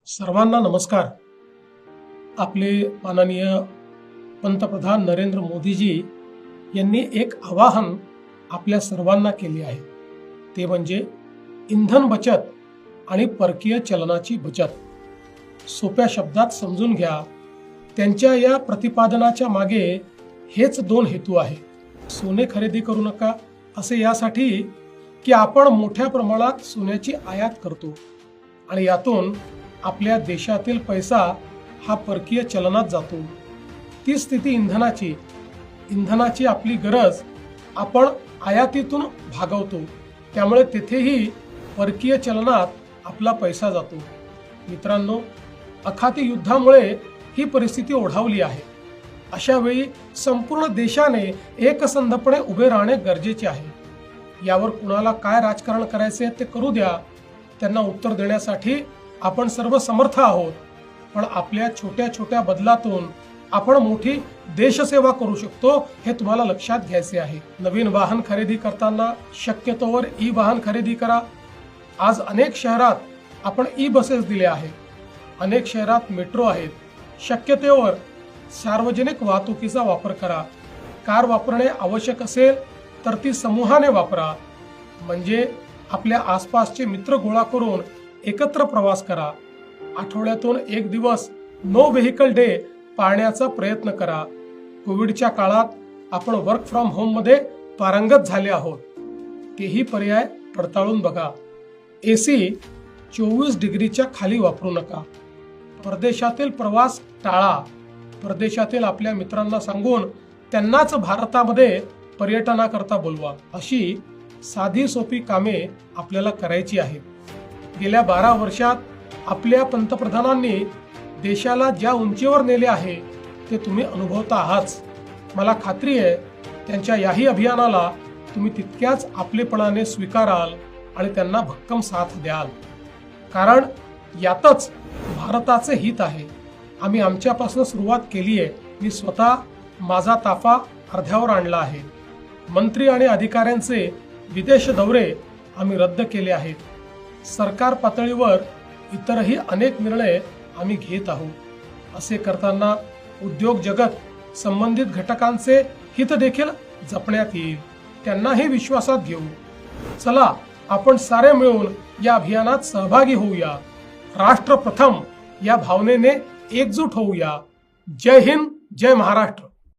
सर्वांना नमस्कार। आपले माननीय पंतप्रधान नरेंद्र मोदीजी यांनी एक आवाहन आपल्या सर्वांना केले आहे, ते म्हणजे इंधन बचत आणि परकीय चलनाची बचत। सोप्या शब्दात समजून घ्या, त्यांच्या या प्रतिपादनाच्या मागे हेच दोन हेतू आहे। सोने खरेदी करू नका असे यासाठी की आपण मोठ्या प्रमाणात सोन्याची आयात करतो आणि यातून आपल्या देशातील पैसा हा परकीय चलनात जातो। ती स्थिती इंधनाची आपली गरज आपण आयातीतून भागवतो, त्यामुळे तेथेही परकीय चलनात आपला पैसा जातो। मित्रांनो, अखाती युद्धामुळे ही परिस्थिती ओढावली आहे। अशा वेळी संपूर्ण देशाने एकसंधपणे उभे राहणे गरजेचे आहे। यावर कुणाला काय राजकारण करायचे ते करू द्या, त्यांना उत्तर देण्यासाठी आपण सर्व समर्थ आहोत। पण आपल्या छोट्या छोट्या बदलातून आपण मोठी देशसेवा करू शकतो, हे तुम्हाला लक्षात घ्यायचे आहे। नवीन वाहन खरेदी करताना शक्यतोवर ई वाहन खरेदी करा। आज अनेक शहरात आपण ई बसेस दिल्या आहेत, अनेक शहरात मेट्रो आहेत। शक्यतोवर सार्वजनिक वाहतुकीचा वापर करा। कार वापरणे आवश्यक असेल तर ती समूहाने वापरा, म्हणजे आपल्या आसपासचे मित्र गोळा करून एकत्र प्रवास करा। आठवड्यातून एक दिवस नो व्हेकल डे पाळण्याचा प्रयत्न करा। कोविडच्या काळात आपण वर्क फ्रॉम होम मध्ये पारंगत झाले आहोत, तेही पर्याय पडताळून बघा। एसी 24 डिग्रीच्या खाली वापरू नका। परदेशातील प्रवास टाळा। परदेशातील आपल्या मित्रांना सांगून त्यांनाच भारतामध्ये पर्यटनाकरता बोलवा। अशी साधी सोपी कामे आपल्याला करायची आहेत। गेल्या 12 वर्षात आपल्या पंतप्रधानांनी देशाला ज्या उंचीवर नेले आहे ते तुम्ही अनुभवता आहात। मला खात्री आहे त्यांच्या याही अभियानाला तुम्ही तितक्याच आपलेपणाने स्वीकाराल आणि त्यांना भक्कम साथ द्याल, कारण यातच भारताचे हित आहे। आम्ही आमच्यापासून सुरुवात केली आहे। मी स्वतः माझा ताफा अर्ध्यावर आणला आहे। मंत्री आणि अधिकाऱ्यांचे विदेश दौरे आम्ही रद्द केले आहेत। सरकार पातळीवर इतरही अनेक निर्णय आम्ही घेत आहोत। असे करताना उद्योग जगत, संबंधित घटकांचे हित देखील जपण्यात येईल, त्यांनाही विश्वासात घेऊ। चला, आपण सारे मिळून या अभियानात सहभागी होऊया। राष्ट्र प्रथम या भावनेने एकजूट होऊया। जय हिंद, जय महाराष्ट्र।